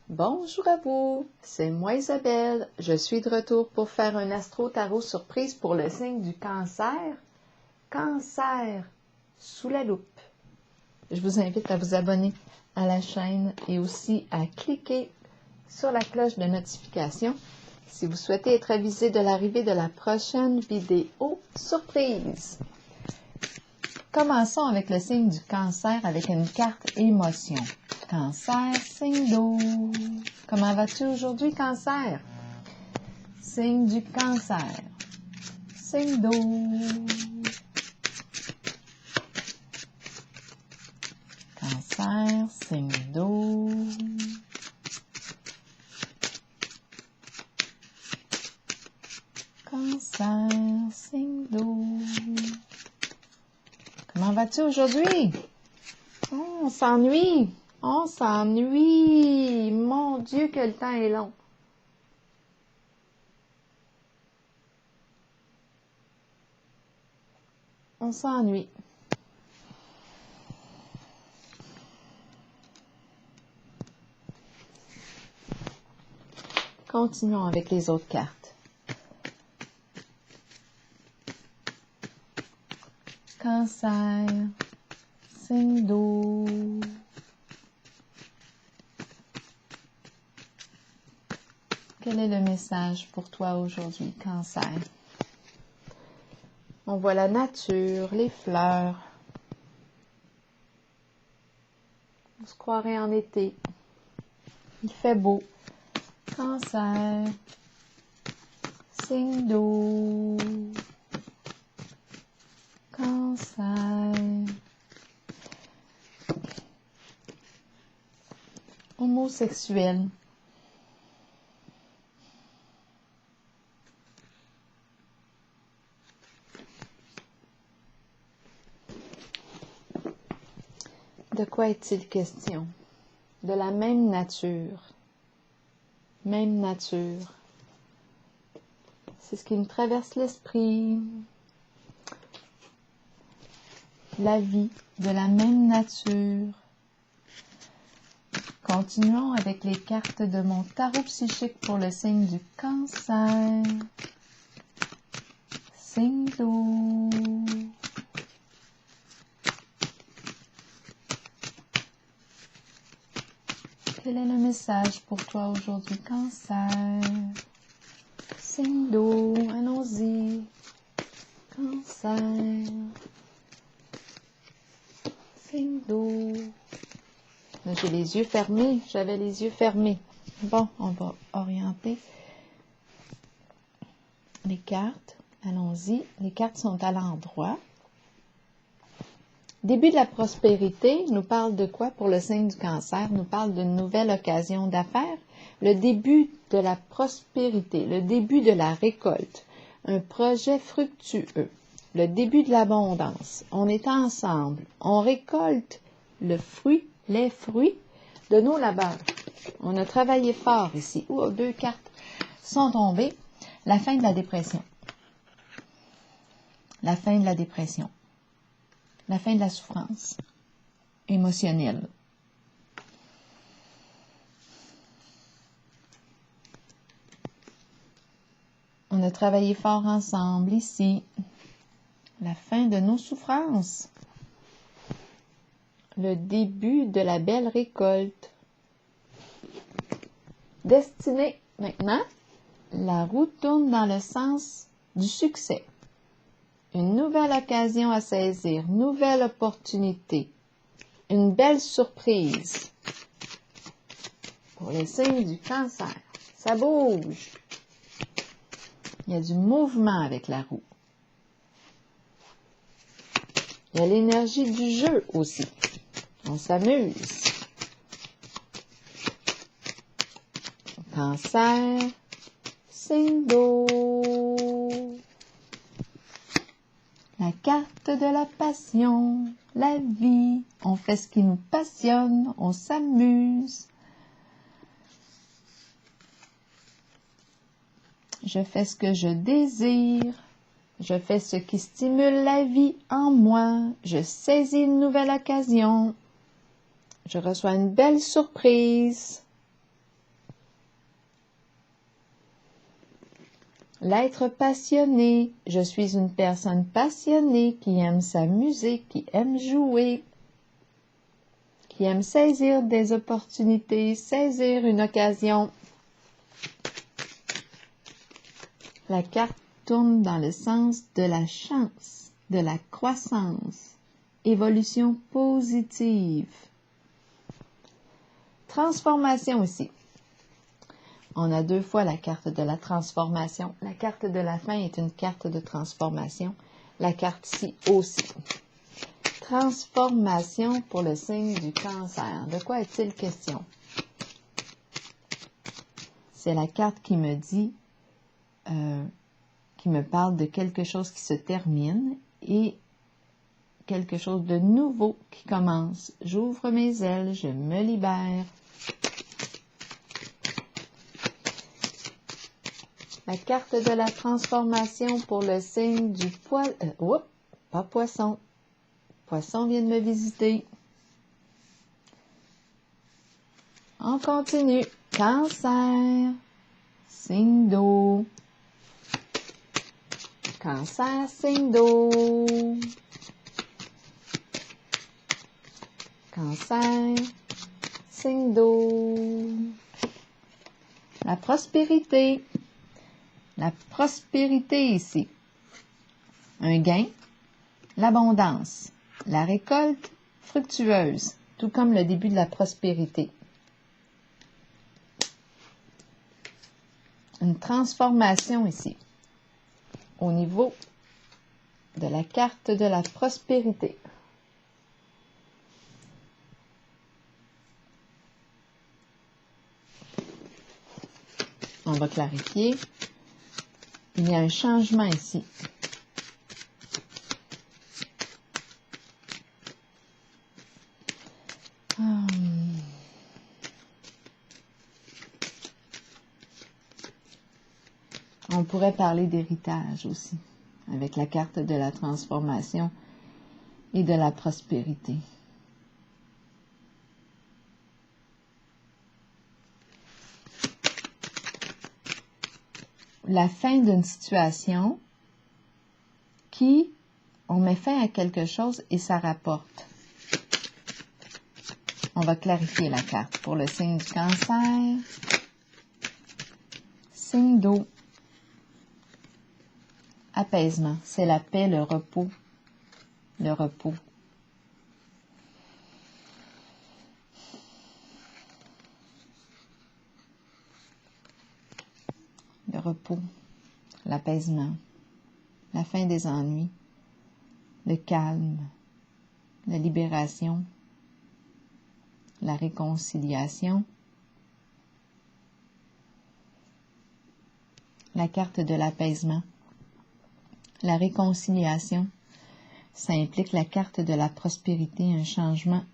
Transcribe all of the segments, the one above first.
Bonjour à vous, c'est moi Isabelle. Je suis de retour pour faire un astro-tarot surprise pour le signe du cancer. Cancer, sous la loupe. Je vous invite à vous abonner à la chaîne et aussi à cliquer sur la cloche de notification si vous souhaitez être avisé de l'arrivée de la prochaine vidéo surprise. Commençons avec le signe du cancer avec une carte émotion. Cancer, signe d'eau. Comment vas-tu aujourd'hui, cancer? Signe du cancer. Signe d'eau. Cancer, signe d'eau. Cancer, signe d'eau. Comment vas-tu aujourd'hui? Oh, on s'ennuie. On s'ennuie. Mon Dieu, que le temps est long. On s'ennuie. Continuons avec les autres cartes. Cancer, signe d'eau. Quel est le message pour toi aujourd'hui, cancer? On voit la nature, les fleurs. On se croirait en été. Il fait beau. Cancer, signe d'eau. Cancer. Homosexuel. De quoi est-il question? De la même nature. Même nature. C'est ce qui me traverse l'esprit. La vie, de la même nature. Continuons avec les cartes de mon tarot psychique pour le signe du cancer. Signe d'eau. Quel est le message pour toi aujourd'hui, cancer? Signe d'eau, allons-y. Cancer. Signe d'eau. J'ai les yeux fermés, j'avais les yeux fermés. Bon, on va orienter les cartes. Allons-y, les cartes sont à l'endroit. Début de la prospérité nous parle de quoi pour le signe du cancer? Nous parle d'une nouvelle occasion d'affaires. Le début de la prospérité, le début de la récolte, un projet fructueux, le début de l'abondance. On est ensemble, on récolte le fruit, les fruits de nos labeurs. On a travaillé fort ici. Oh, deux cartes sont tombées. La fin de la dépression. La fin de la dépression. La fin de la souffrance émotionnelle. On a travaillé fort ensemble ici. La fin de nos souffrances. Le début de la belle récolte. Destinée, maintenant, la roue tourne dans le sens du succès. Une nouvelle occasion à saisir, nouvelle opportunité, une belle surprise pour le signe du cancer. Ça bouge. Il y a du mouvement avec la roue. Il y a l'énergie du jeu aussi. On s'amuse. Cancer, signe d'eau. La carte de la passion, la vie. On fait ce qui nous passionne, on s'amuse. Je fais ce que je désire. Je fais ce qui stimule la vie en moi. Je saisis une nouvelle occasion. Je reçois une belle surprise. L'être passionné. Je suis une personne passionnée qui aime s'amuser, qui aime jouer, qui aime saisir des opportunités, saisir une occasion. La carte tourne dans le sens de la chance, de la croissance, évolution positive. Transformation ici. On a 2 fois la carte de la transformation. La carte de la fin est une carte de transformation. La carte ici aussi. Transformation pour le signe du Cancer. De quoi est-il question? C'est la carte qui me dit, qui me parle de quelque chose qui se termine et quelque chose de nouveau qui commence. J'ouvre mes ailes, je me libère. La carte de la transformation pour le signe du poisson. Pas poisson. Poisson vient de me visiter. On continue. Cancer. Signe d'eau. Cancer, signe d'eau. Cancer, signe d'eau. La prospérité. La prospérité ici. Un gain. L'abondance. La récolte fructueuse, tout comme le début de la prospérité. Une transformation ici, au niveau de la carte de la prospérité. On va clarifier. Il y a un changement ici. On pourrait parler d'héritage aussi, avec la carte de la transformation et de la prospérité. La fin d'une situation qui, on met fin à quelque chose et ça rapporte. On va clarifier la carte pour le signe du Cancer. Signe d'eau. Apaisement, c'est la paix, le repos. Le repos. Le repos, l'apaisement, la fin des ennuis, le calme, la libération, la réconciliation. La carte de l'apaisement. La réconciliation, ça implique la carte de la prospérité, un changement.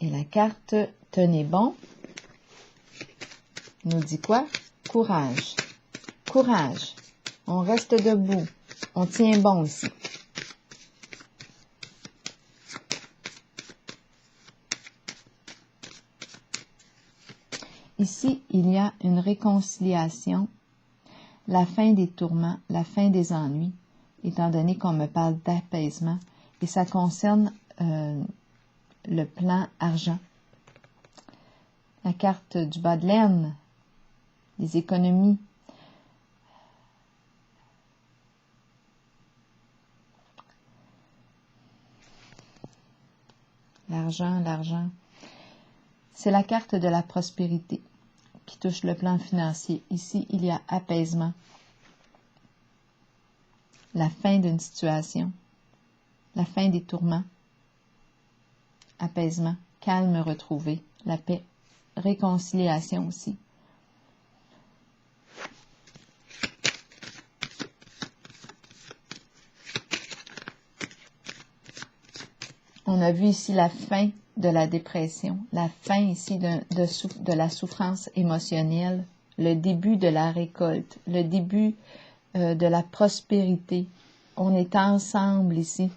Et la carte « Tenez bon » nous dit quoi? Courage. Courage. On reste debout. On tient bon ici. Ici, il y a une réconciliation, la fin des tourments, la fin des ennuis, étant donné qu'on me parle d'apaisement, et ça concerne le plan argent. La carte du bas de laine, les économies. L'argent, l'argent. C'est la carte de la prospérité qui touche le plan financier. Ici, il y a apaisement. La fin d'une situation. La fin des tourments. Apaisement. Calme retrouvé. La paix. Réconciliation aussi. On a vu ici la fin de la dépression, la fin ici de la souffrance émotionnelle, le début de la récolte, le début de la prospérité. On est ensemble ici.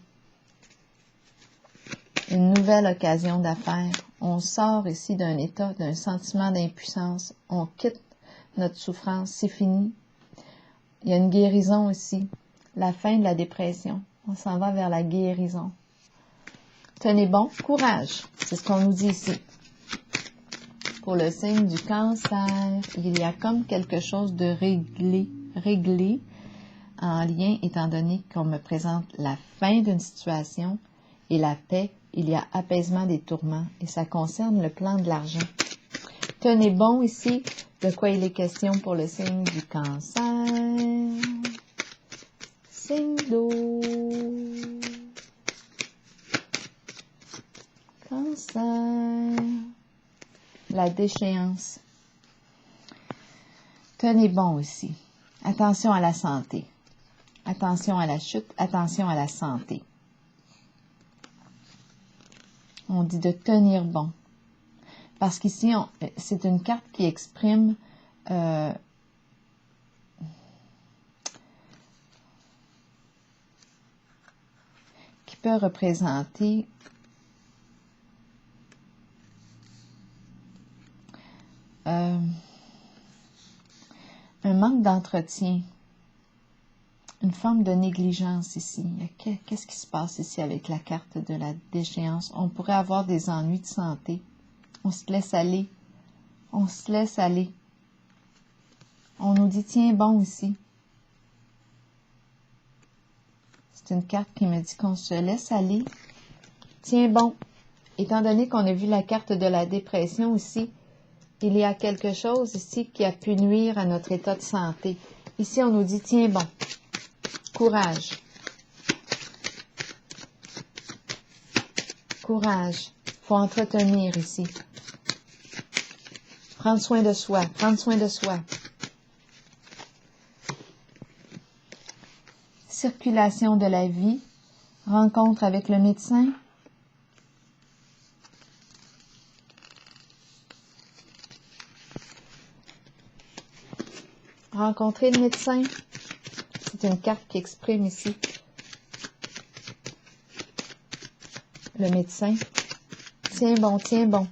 une nouvelle occasion d'affaires. On sort ici d'un état, d'un sentiment d'impuissance. On quitte notre souffrance. C'est fini. Il y a une guérison ici. La fin de la dépression. On s'en va vers la guérison. Tenez bon, courage. C'est ce qu'on nous dit ici. Pour le signe du cancer, il y a comme quelque chose de réglé en lien, étant donné qu'on me présente la fin d'une situation et la paix. Il y a apaisement des tourments et ça concerne le plan de l'argent. Tenez bon ici, de quoi il est question pour le signe du cancer. Signe d'eau. Cancer. La déchéance. Tenez bon ici. Attention à la santé. Attention à la chute. Attention à la santé. On dit de tenir bon. Parce qu'ici, c'est une carte qui exprime qui peut représenter un manque d'entretien, une forme de négligence ici. Qu'est-ce qui se passe ici avec la carte de la déchéance? On pourrait avoir des ennuis de santé. On se laisse aller. On se laisse aller. On nous dit, tiens bon ici. C'est une carte qui me dit qu'on se laisse aller. Tiens bon. Étant donné qu'on a vu la carte de la dépression ici, il y a quelque chose ici qui a pu nuire à notre état de santé. Ici, on nous dit, tiens bon. Courage. Courage. Faut entretenir ici. Prendre soin de soi. Prendre soin de soi. Circulation de la vie. Rencontre avec le médecin. Rencontrer le médecin. C'est une carte qui exprime ici le médecin. Tiens bon, tiens bon.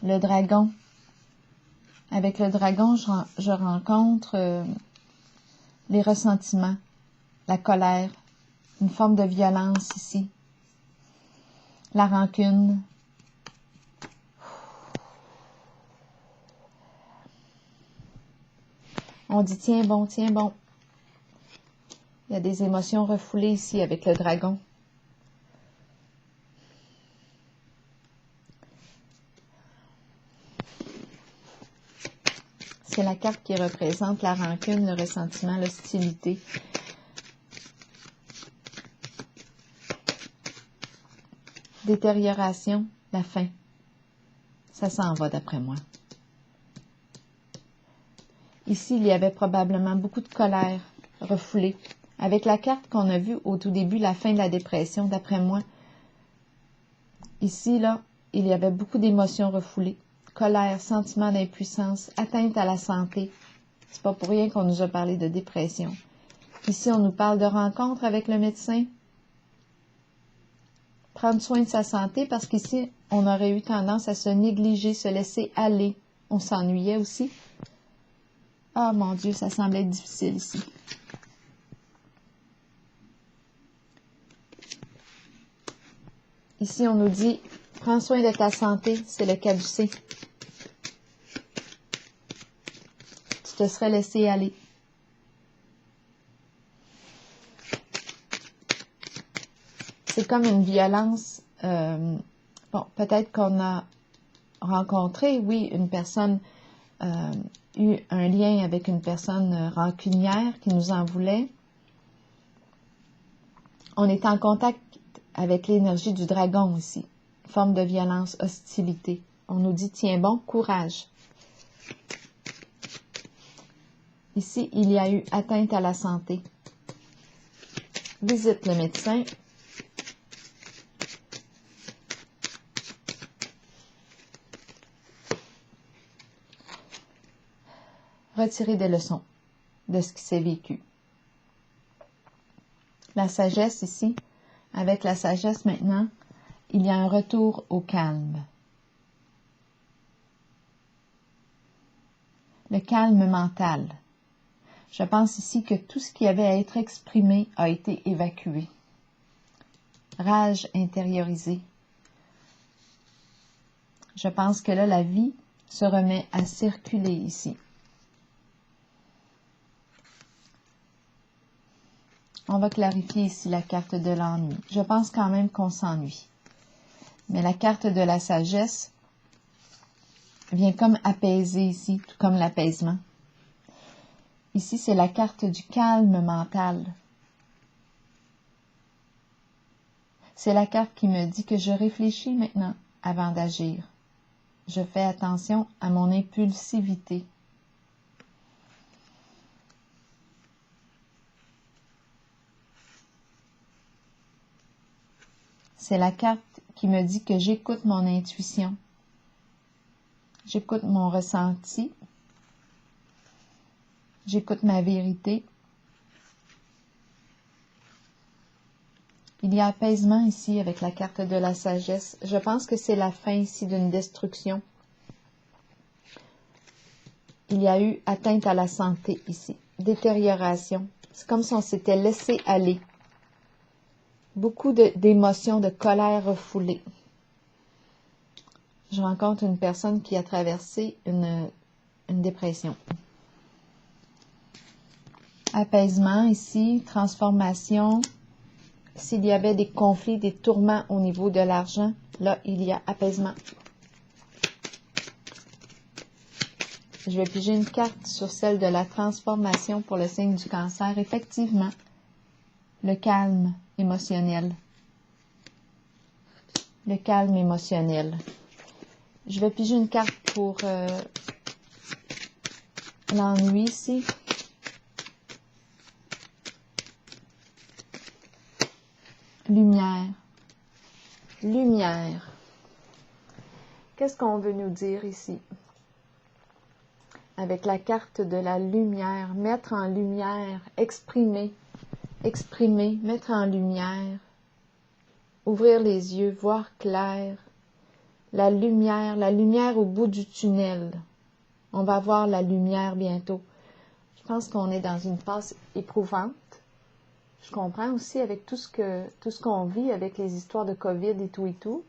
Le dragon. Avec le dragon, je rencontre les ressentiments, la colère, une forme de violence ici, la rancune. On dit tiens bon, tiens bon. Il y a des émotions refoulées ici avec le dragon. C'est la carte qui représente la rancune, le ressentiment, l'hostilité. Détérioration, la fin. Ça s'en va d'après moi. Ici, il y avait probablement beaucoup de colère refoulée. Avec la carte qu'on a vue au tout début, la fin de la dépression, d'après moi, ici, là, il y avait beaucoup d'émotions refoulées. Colère, sentiment d'impuissance, atteinte à la santé. C'est pas pour rien qu'on nous a parlé de dépression. Ici, on nous parle de rencontre avec le médecin. Prendre soin de sa santé parce qu'ici, on aurait eu tendance à se négliger, se laisser aller. On s'ennuyait aussi. Ah, mon Dieu, ça semble être difficile ici. Ici, on nous dit, prends soin de ta santé, c'est le caducée. Tu te serais laissé aller. C'est comme une violence. Bon, peut-être qu'on a rencontré, oui, une personne, eu un lien avec une personne rancunière qui nous en voulait. On est en contact avec l'énergie du dragon aussi. Forme de violence, hostilité. On nous dit, tiens bon, courage. Ici, il y a eu atteinte à la santé. Visite le médecin. Retirer des leçons de ce qui s'est vécu. La sagesse ici, avec la sagesse maintenant, il y a un retour au calme. Le calme mental. Je pense ici que tout ce qui avait à être exprimé a été évacué. Rage intériorisée. Je pense que là, la vie se remet à circuler ici. On va clarifier ici la carte de l'ennui. Je pense quand même qu'on s'ennuie. Mais la carte de la sagesse vient comme apaiser ici, tout comme l'apaisement. Ici, c'est la carte du calme mental. C'est la carte qui me dit que je réfléchis maintenant avant d'agir. Je fais attention à mon impulsivité. C'est la carte qui me dit que j'écoute mon intuition. J'écoute mon ressenti. J'écoute ma vérité. Il y a apaisement ici avec la carte de la sagesse. Je pense que c'est la fin ici d'une destruction. Il y a eu atteinte à la santé ici. Détérioration. C'est comme si on s'était laissé aller. Beaucoup d'émotions, de colère refoulées. Je rencontre une personne qui a traversé une dépression. Apaisement ici, transformation. S'il y avait des conflits, des tourments au niveau de l'argent, là, il y a apaisement. Je vais piger une carte sur celle de la transformation pour le signe du cancer. Effectivement, le calme émotionnel. Le calme émotionnel. Je vais piger une carte pour l'ennui ici. Lumière. Lumière. Qu'est-ce qu'on veut nous dire ici? Avec la carte de la lumière, mettre en lumière, exprimer, mettre en lumière, ouvrir les yeux, voir clair, la lumière au bout du tunnel. On va voir la lumière bientôt. Je pense qu'on est dans une phase éprouvante. Je comprends aussi avec tout ce qu'on vit avec les histoires de COVID et tout.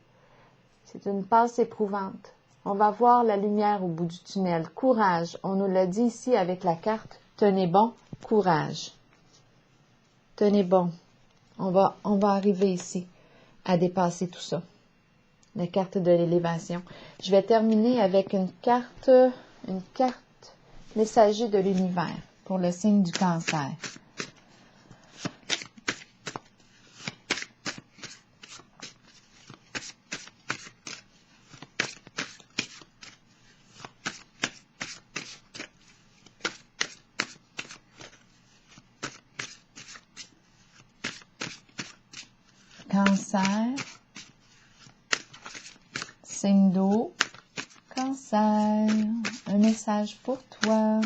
C'est une passe éprouvante. On va voir la lumière au bout du tunnel. Courage. On nous l'a dit ici avec la carte. Tenez bon, courage. Tenez bon. On va arriver ici à dépasser tout ça. La carte de l'élévation. Je vais terminer avec une carte messager de l'univers pour le signe du cancer. Cancer, signe d'eau, cancer, un message pour toi,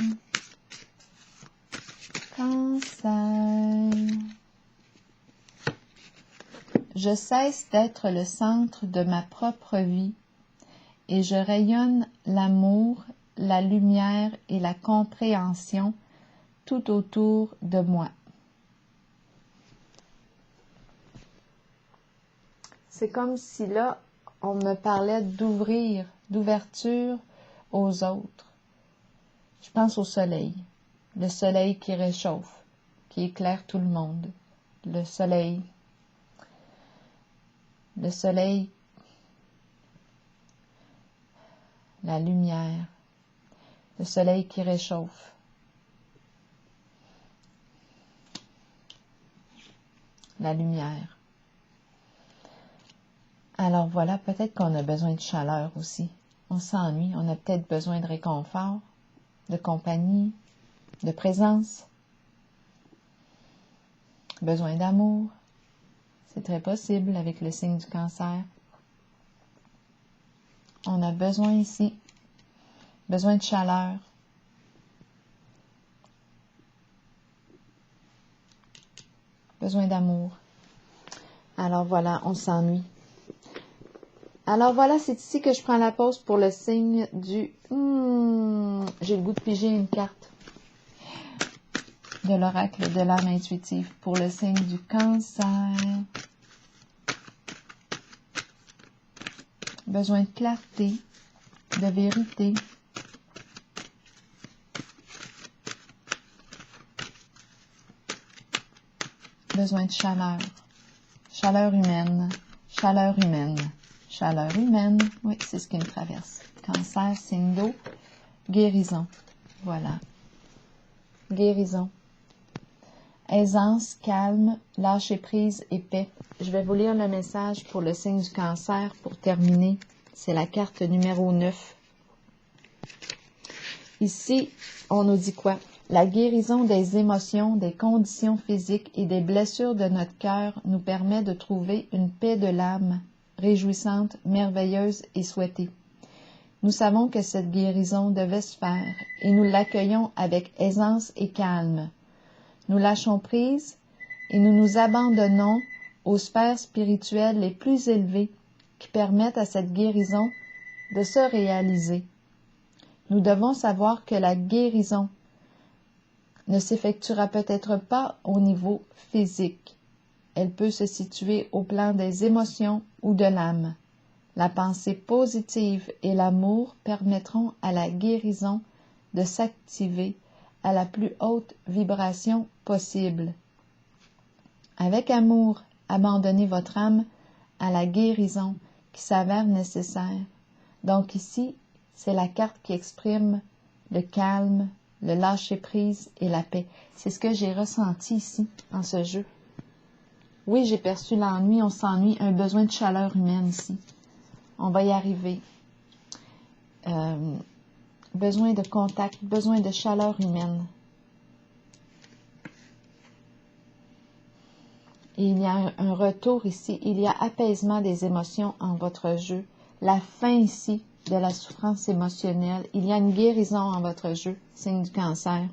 cancer. Je cesse d'être le centre de ma propre vie et je rayonne l'amour, la lumière et la compréhension tout autour de moi. C'est comme si là, on me parlait d'ouverture aux autres. Je pense au soleil. Le soleil qui réchauffe, qui éclaire tout le monde. Le soleil, la lumière, le soleil qui réchauffe. La lumière. Alors voilà, peut-être qu'on a besoin de chaleur aussi. On s'ennuie, on a peut-être besoin de réconfort, de compagnie, de présence, besoin d'amour. C'est très possible avec le signe du cancer. On a besoin ici, besoin de chaleur. besoin d'amour. Alors voilà, on s'ennuie. Alors voilà, c'est ici que je prends la pause pour le signe du... j'ai le goût de piger une carte de l'oracle de l'âme intuitive pour le signe du Cancer. Besoin de clarté, de vérité. Besoin de chaleur. Chaleur humaine, chaleur humaine, chaleur humaine. Oui, c'est ce qui me traverse. Cancer, signe d'eau, guérison. Voilà. Guérison. Aisance, calme, lâcher prise et paix. Je vais vous lire le message pour le signe du Cancer pour terminer. C'est la carte numéro 9. Ici, on nous dit quoi? La guérison des émotions, des conditions physiques et des blessures de notre cœur nous permet de trouver une paix de l'âme, réjouissante, merveilleuse et souhaitée. Nous savons que cette guérison devait se faire et nous l'accueillons avec aisance et calme. Nous lâchons prise et nous nous abandonnons aux sphères spirituelles les plus élevées qui permettent à cette guérison de se réaliser. Nous devons savoir que la guérison ne s'effectuera peut-être pas au niveau physique. Elle peut se situer au plan des émotions ou de l'âme. La pensée positive et l'amour permettront à la guérison de s'activer à la plus haute vibration possible. Avec amour, abandonnez votre âme à la guérison qui s'avère nécessaire. Donc ici, c'est la carte qui exprime le calme, le lâcher-prise et la paix. C'est ce que j'ai ressenti ici, en ce jeu. Oui, j'ai perçu l'ennui, on s'ennuie, un besoin de chaleur humaine ici. On va y arriver. Besoin de contact, besoin de chaleur humaine. Et il y a un retour ici, il y a apaisement des émotions en votre jeu. La fin ici de la souffrance émotionnelle. Il y a une guérison en votre jeu, signe du Cancer.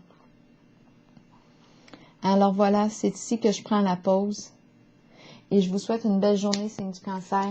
Alors voilà, c'est ici que je prends la pause. Et je vous souhaite une belle journée, signe du Cancer.